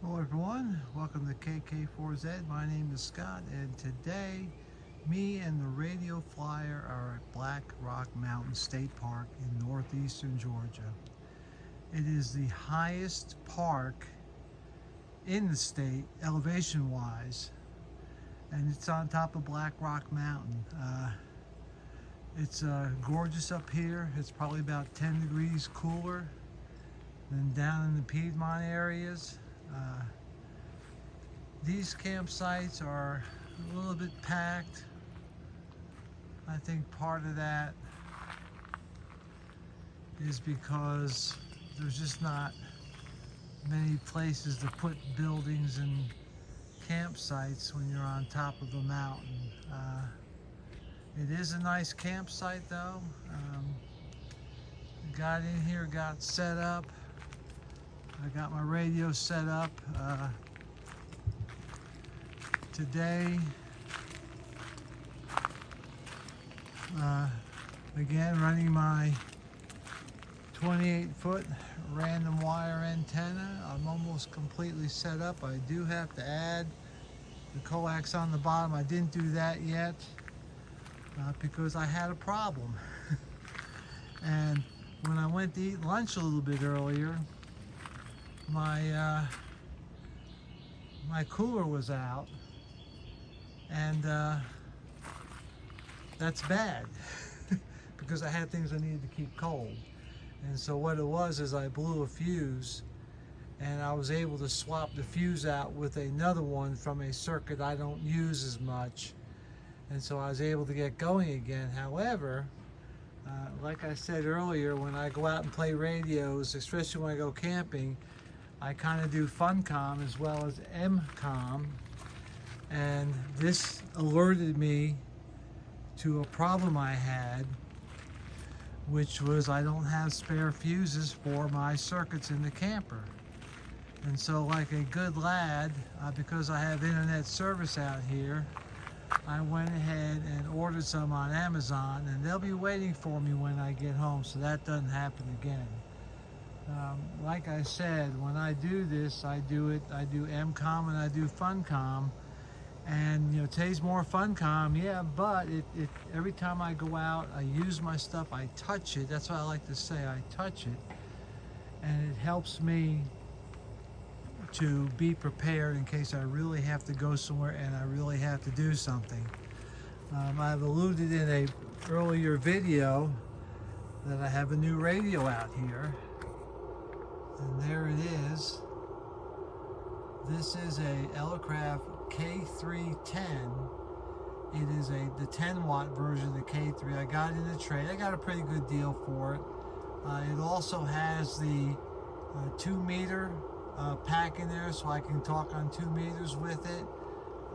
Hello everyone, welcome to KK4Z. My name is Scott, and today me and the radio flyer are at Black Rock Mountain State Park in northeastern Georgia. It is the highest park in the state elevation wise, and it's on top of Black Rock Mountain. It's gorgeous up here. It's probably about 10 degrees cooler than down in the Piedmont areas. These campsites are a little bit packed. I think part of that is because there's just not many places to put buildings and campsites when you're on top of a mountain. It is a nice campsite though. Got in here, got set up. I got my radio set up. Today, again, running my 28-foot random wire antenna. I'm almost completely set up. I do have to add the coax on the bottom. I didn't do that yet because I had a problem. And when I went to eat lunch a little bit earlier, my cooler was out, and that's bad because I had things I needed to keep cold. And so what it was is I blew a fuse, and I was able to swap the fuse out with another one from a circuit I don't use as much, and so I was able to get going again. However, like I said earlier, when I go out and play radios, especially when I go camping, I kind of do FunCom as well as MCom, and this alerted me to a problem I had, which was I don't have spare fuses for my circuits in the camper. And so, like a good lad, because I have internet service out here, I went ahead and ordered some on Amazon, and they'll be waiting for me when I get home, so that doesn't happen again. Like I said, when I do this, I do MCom and I do FunCom. And today's more FunCom, yeah, but every time I go out, I use my stuff, I touch it. That's what I like to say, I touch it. And it helps me to be prepared in case I really have to go somewhere and I really have to do something. I've alluded in a earlier video that I have a new radio out here. And there it is. This is a Elecraft K310. It is the 10 watt version of the K3. I got it in a trade. I got a pretty good deal for it. It also has the 2 meter pack in there, so I can talk on 2 meters with it.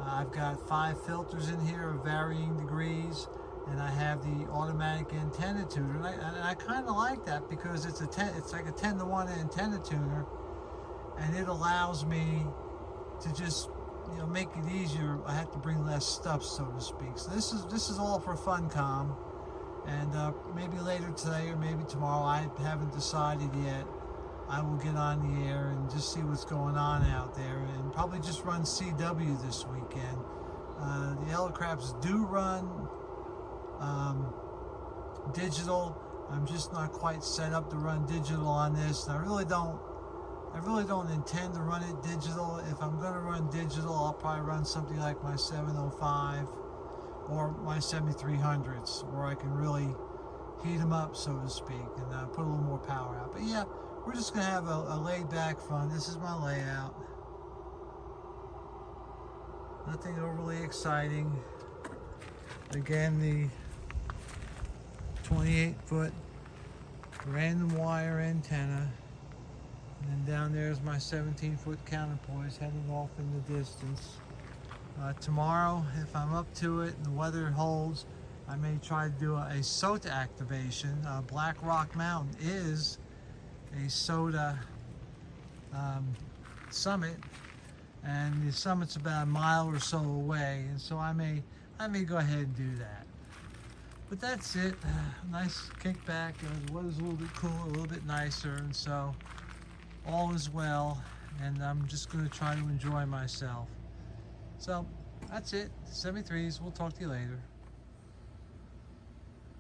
I've got 5 filters in here of varying degrees, and I have the automatic antenna tuner. And I kind of like that because it's like a 10-to-1 antenna tuner, and it allows me to just make it easier. I have to bring less stuff, so to speak. So this is all for FunCom, and maybe later today or maybe tomorrow, I haven't decided yet, I will get on the air and just see what's going on out there, and probably just run CW this weekend. The Elecrafts do run digital. I'm just not quite set up to run digital on this, and I really don't intend to run it digital. If I'm going to run digital, I'll probably run something like my 705 or my 7300s, where I can really heat them up, so to speak, and put a little more power out. But yeah, we're just going to have a laid-back fun. This is my layout. Nothing overly exciting. Again, the 28-foot random wire antenna. And then down there is my 17-foot counterpoise heading off in the distance. Tomorrow, if I'm up to it and the weather holds, I may try to do a SOTA activation. Black Rock Mountain is a SOTA summit, and the summit's about a mile or so away, and so I may go ahead and do that. But that's it. Nice kickback. The weather's a little bit cooler, a little bit nicer, and so all is well. and I'm just going to try to enjoy myself. So that's it. 73s. We'll talk to you later.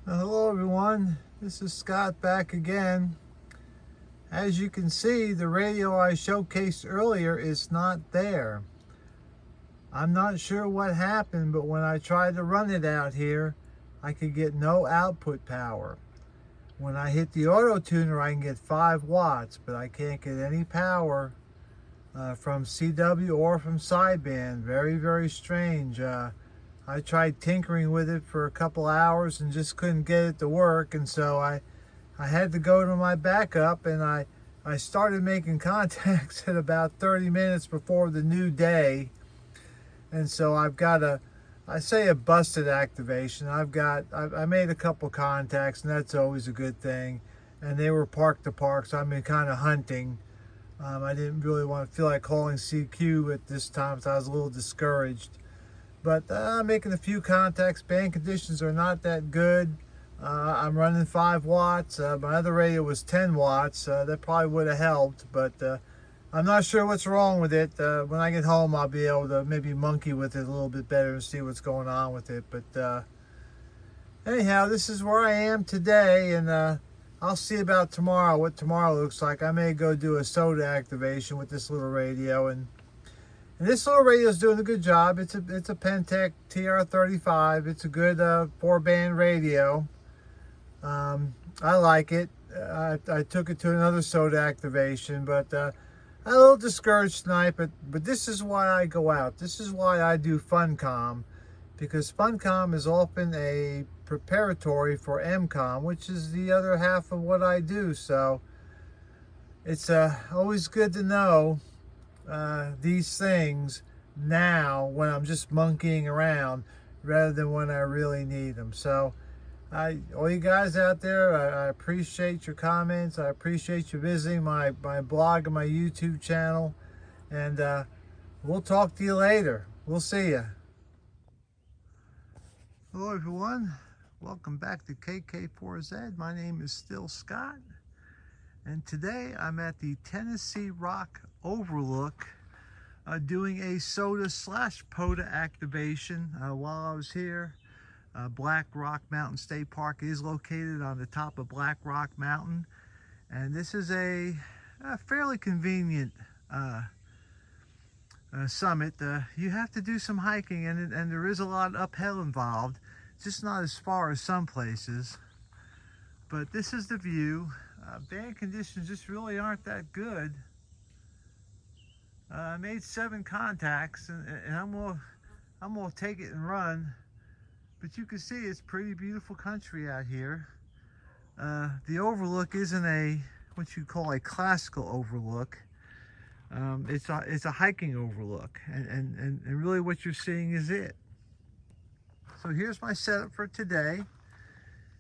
Hello everyone. This is Scott back again. As you can see, the radio I showcased earlier is not there. I'm not sure what happened, but when I tried to run it out here, I could get no output power. When I hit the auto tuner, I can get 5 watts, but I can't get any power from CW or from sideband. Very, very strange. I tried tinkering with it for a couple hours and just couldn't get it to work, and so I had to go to my backup, and I started making contacts at about 30 minutes before the new day. And so I've got I say a busted activation. I made a couple contacts, and that's always a good thing. And they were park to park, so I've been kind of hunting. I didn't really want to feel like calling CQ at this time, so I was a little discouraged. But I'm making a few contacts. Band conditions are not that good. I'm running 5 watts. My other radio was 10 watts. That probably would have helped, but I'm not sure what's wrong with it. When I get home, I'll be able to maybe monkey with it a little bit better and see what's going on with it. But anyhow, this is where I am today, and I'll see about tomorrow, what tomorrow looks like. I may go do a soda activation with this little radio, and this little radio is doing a good job. It's a Pentec TR35. It's a good 4-band radio. I like it. I took it to another soda activation, but I'm a little discouraged tonight. But this is why I go out. This is why I do FunCom, because FunCom is often a preparatory for MCOM, which is the other half of what I do. So it's always good to know these things now when I'm just monkeying around rather than when I really need them. So all you guys out there, I appreciate your comments. I appreciate you visiting my blog and my YouTube channel, and we'll talk to you later. We'll see you. Hello everyone, welcome back to KK4Z. My name is still Scott, and today I'm at the Tennessee Rock Overlook doing a soda / POTA activation. While I was here, Black Rock Mountain State Park is located on the top of Black Rock Mountain, and this is a fairly convenient summit. You have to do some hiking, and there is a lot of uphill involved, just not as far as some places. But this is the view. Band conditions just really aren't that good. I made 7 contacts, and I'm gonna take it and run. But you can see it's pretty beautiful country out here. The overlook isn't what you call a classical overlook. It's a hiking overlook, and really what you're seeing is it. So here's my setup for today.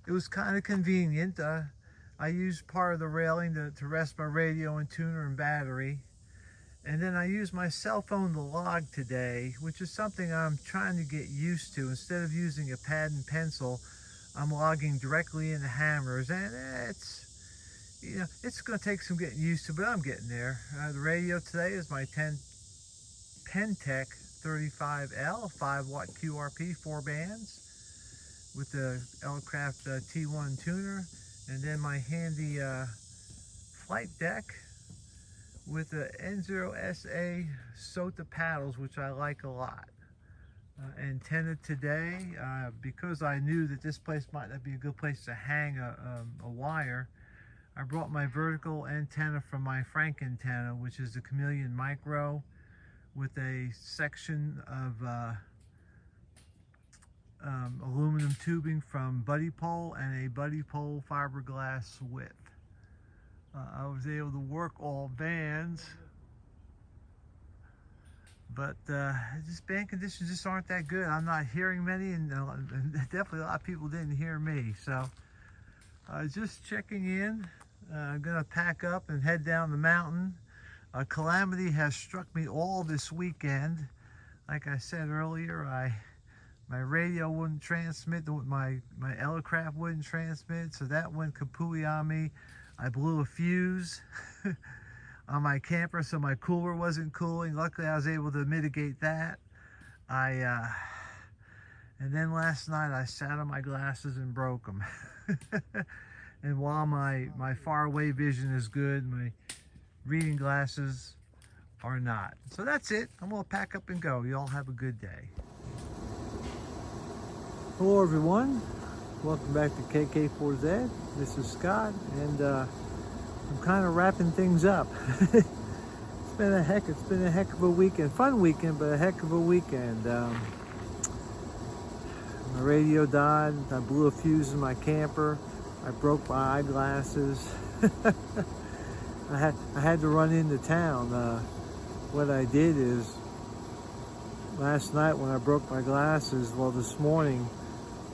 It was kind of convenient. I used part of the railing to rest my radio and tuner and battery. And then I used my cell phone to log today, which is something I'm trying to get used to. Instead of using a pad and pencil, I'm logging directly into hammers, and it's going to take some getting used to, but I'm getting there. The radio today is my Pentec 35L 5-watt QRP, 4 bands with the L-Craft T1 tuner, and then my handy flight deck with the N0SA SOTA paddles, which I like a lot. Antenna today, because I knew that this place might not be a good place to hang a wire, I brought my vertical antenna from my Frank antenna, which is the Chameleon Micro, with a section of aluminum tubing from Buddy Pole and a Buddy Pole fiberglass width. I was able to work all bands, but just band conditions just aren't that good. I'm not hearing many, and definitely a lot of people didn't hear me. So just checking in. I'm gonna pack up and head down the mountain. Calamity has struck me all this weekend. Like I said earlier, my radio wouldn't transmit, my L-Craft wouldn't transmit, so that went kapooey on me. I blew a fuse. on my camper, so my cooler wasn't cooling. Luckily, I was able to mitigate that. And then last night I sat on my glasses and broke them. And while my far away vision is good, my reading glasses are not. So that's it. I'm gonna pack up and go. You all have a good day. Hello everyone. Welcome back to KK4Z. This is Scott, and I'm kind of wrapping things up. It's been a heck of a weekend. Fun weekend, but a heck of a weekend. My radio died. I blew a fuse in my camper. I broke my eyeglasses. I had to run into town. What I did is, last night when I broke my glasses, well, this morning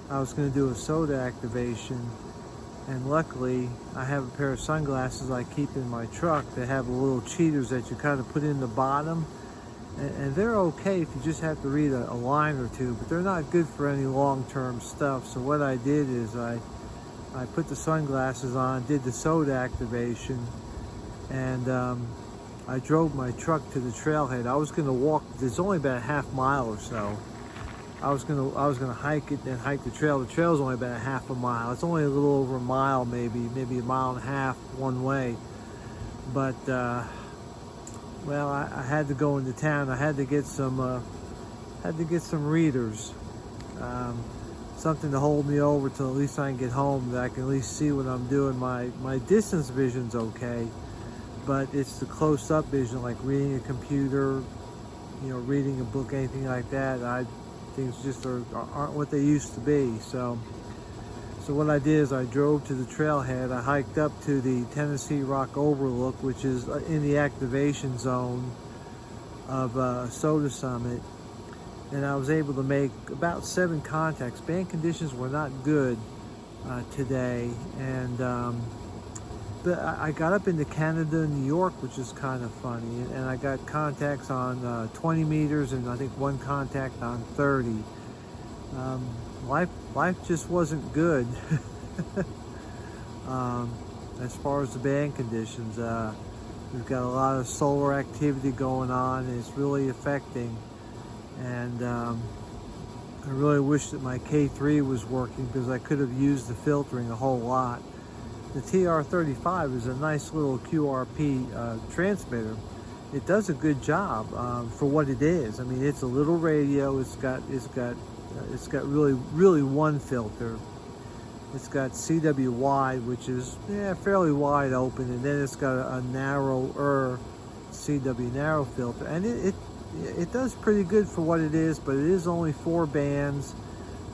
I was going to do a soda activation, and luckily I have a pair of sunglasses I keep in my truck that have little cheaters that you kind of put in the bottom, and they're okay if you just have to read a line or two, but they're not good for any long-term stuff. So what I did is I put the sunglasses on, did the soda activation, and I drove my truck to the trailhead. I was going to walk. There's only about a half mile or so. I was gonna hike it and hike the trail. The trail's only about a half a mile. It's only a little over a mile, maybe a mile and a half one way. But well, I had to go into town. I had to get some readers, something to hold me over till at least I can get home, that I can at least see what I'm doing. My distance vision's okay, but it's the close-up vision, like reading a computer, reading a book, anything like that. Things just aren't what they used to be. So what I did is I drove to the trailhead. I hiked up to the Tennessee Rock Overlook, which is in the activation zone of Soda Summit, and I was able to make about 7 contacts. Band conditions were not good today, and but I got up into Canada, New York, which is kind of funny, and I got contacts on 20 meters and I think 1 contact on 30. Life just wasn't good as far as the band conditions. We've got a lot of solar activity going on, and it's really affecting. And I really wish that my K3 was working, because I could have used the filtering a whole lot. The TR35 is a nice little QRP transmitter. It does a good job for what it is. I mean, it's a little radio. It's got really one filter. It's got CW wide, which is fairly wide open, and then it's got a narrower CW narrow filter, and it does pretty good for what it is. But it is only 4 bands.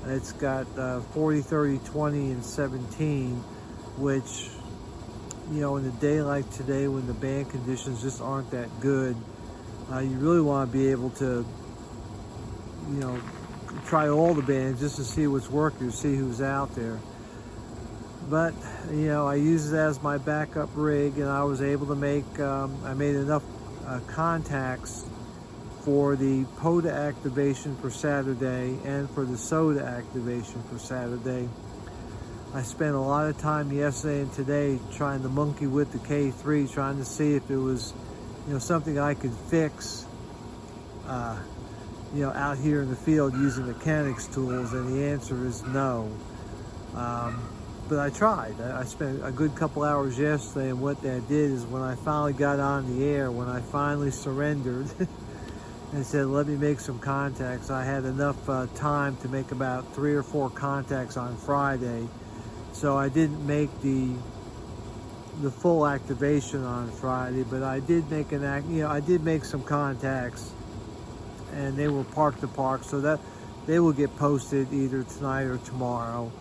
It's got 40, 30, 20, and 17. Which, in a day like today, when the band conditions just aren't that good, you really want to be able to, try all the bands just to see what's working, see who's out there. But, I use it as my backup rig, and I was able to make, I made enough contacts for the POTA activation for Saturday and for the soda activation for Saturday. I spent a lot of time yesterday and today trying to monkey with the K3, trying to see if it was, something I could fix, out here in the field using mechanics tools, and the answer is no. But I tried. I spent a good couple hours yesterday, and what that did is, when I finally got on the air, when I finally surrendered and said, let me make some contacts, I had enough time to make about 3 or 4 contacts on Friday. So I didn't make the full activation on Friday, but I did make I did make some contacts, and they were park to park, so that they will get posted either tonight or tomorrow.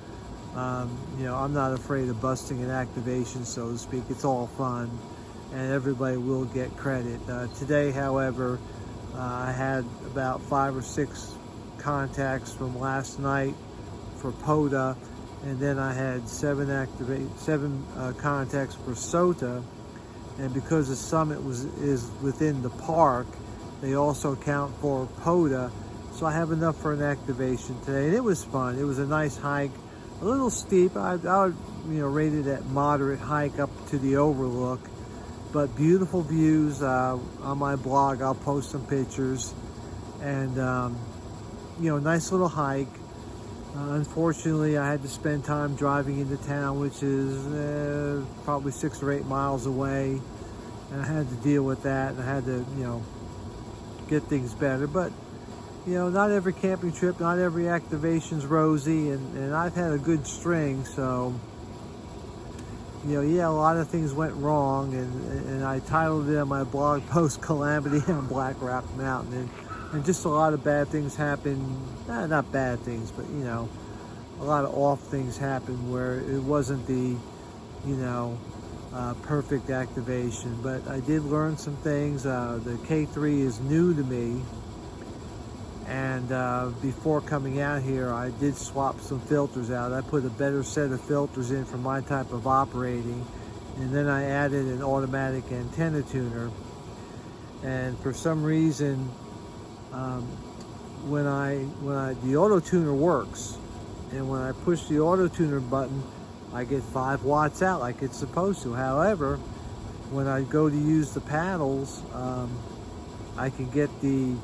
I'm not afraid of busting an activation, so to speak. It's all fun, and everybody will get credit. Today, however, I had about 5 or 6 contacts from last night for POTA. And then I had 7 contacts for SOTA, and because the summit is within the park, they also count for POTA. So I have enough for an activation today, and it was fun. It was a nice hike, a little steep. I would rate it at moderate hike up to the overlook, but beautiful views. On my blog, I'll post some pictures, and you know, nice little hike. Unfortunately, I had to spend time driving into town, which is probably 6 or 8 miles away, and I had to deal with that, and I had to, you know, get things better. But you know, not every camping trip, not every activation's rosy, and I've had a good string, so you know, yeah, a lot of things went wrong, and I titled it on my blog post "Calamity on Black Rock Mountain," and just a lot of bad things happened. Not bad things, but you know, a lot of off things happened where it wasn't the, you know, perfect activation. But I did learn some things. The K3 is new to me, and before coming out here, I did swap some filters out. I put a better set of filters in for my type of operating, and then I added an automatic antenna tuner. And for some reason, when the auto tuner works, and when I push the auto tuner button, I get 5 watts out like it's supposed to. However, when I go to use the paddles, I can get the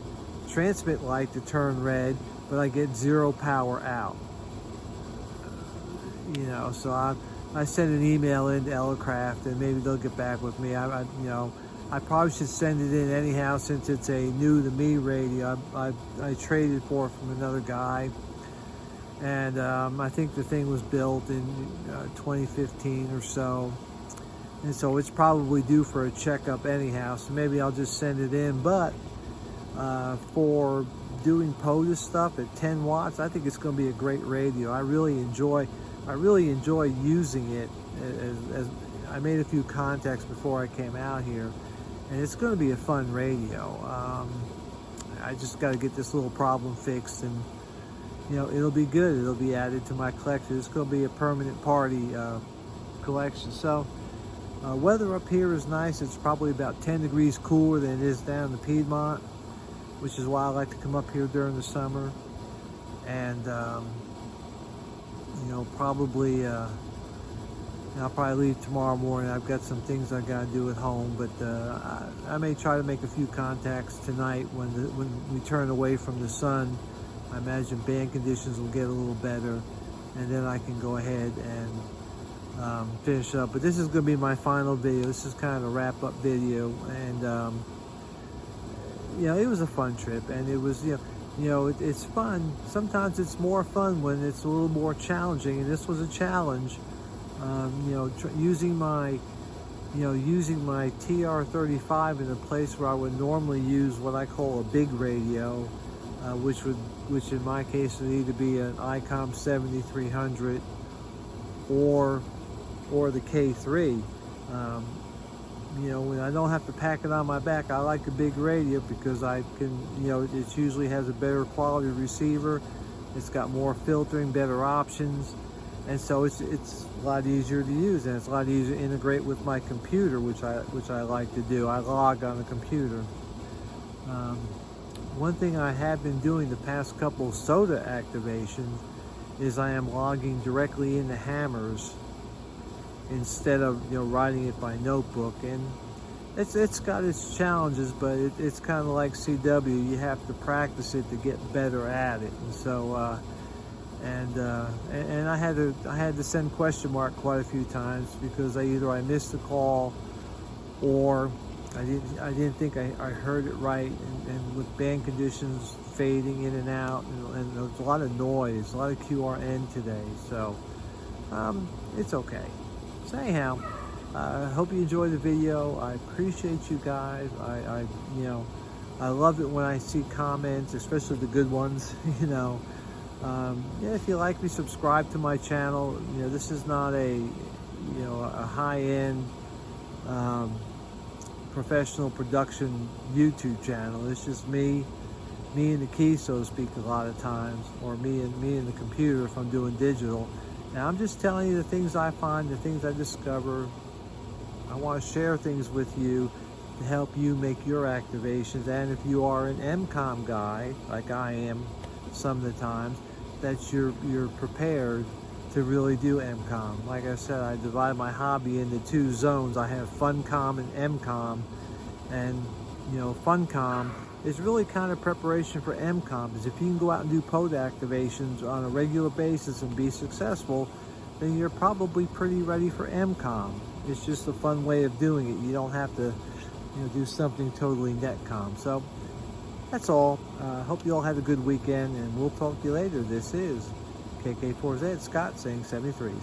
transmit light to turn red, but I get 0 power out. You know, so I sent an email into Elecraft, and maybe they'll get back with me. You know, I probably should send it in anyhow, since it's a new to me radio. I traded for it from another guy, and I think the thing was built in 2015 or so, and so it's probably due for a checkup anyhow. So maybe I'll just send it in. But for doing POTUS stuff at 10 watts, I think it's going to be a great radio. I really enjoy using it. As I made a few contacts before I came out here, and it's going to be a fun radio. I just got to get this little problem fixed, and you know, it'll be good. It'll be added to my collection. It's going to be a permanent party collection. So weather up here is nice. It's probably about 10 degrees cooler than it is down in the Piedmont, which is why I like to come up here during the summer. And you know, probably I'll probably leave tomorrow morning. I've got some things I got to do at home, but I may try to make a few contacts tonight when we turn away from the sun. I imagine band conditions will get a little better, and then I can go ahead and finish up. But this is going to be my final video. This is kind of a wrap-up video, and you know, it was a fun trip, and it was, you know, it's fun. Sometimes it's more fun when it's a little more challenging, and this was a challenge. You know, using my TR-35 in a place where I would normally use what I call a big radio, which in my case would either be an ICOM 7300 or the K3. You know, when I don't have to pack it on my back, I like a big radio because I can, you know, it usually has a better quality receiver. It's got more filtering, better options, and so it's a lot easier to use, and it's a lot easier to integrate with my computer, which I like to do. I log on the computer. One thing I have been doing the past couple SOTA activations is I am logging directly into hammers instead of, you know, writing it by notebook. And it's got its challenges, but it's kind of like CW. You have to practice it to get better at it. And so and I had to send question mark quite a few times because I missed the call, or I didn't think I heard it right, and with band conditions fading in and out, and there's a lot of noise, a lot of QRN today, so it's okay. So anyhow, I hope you enjoyed the video. I appreciate you guys. You know, I love it when I see comments, especially the good ones. You know, yeah, if you like me, subscribe to my channel. You know, this is not a high-end professional production YouTube channel. It's just me and the key, so to speak, a lot of times, or me and the computer if I'm doing digital. Now I'm just telling you the things I find, the things I discover. I want to share things with you to help you make your activations, and if you are an MCOM guy, like I am some of the times, that you're prepared to really do MCOM. Like I said, I divide my hobby into two zones. I have FunCom and MCOM, and you know, FunCom is really kind of preparation for MCOM, because if you can go out and do pod activations on a regular basis and be successful, then you're probably pretty ready for MCOM. It's just a fun way of doing it. You don't have to, you know, do something totally netcom. So that's all. Hope you all have a good weekend, and we'll talk to you later. This is KK4Z Scott saying 73s.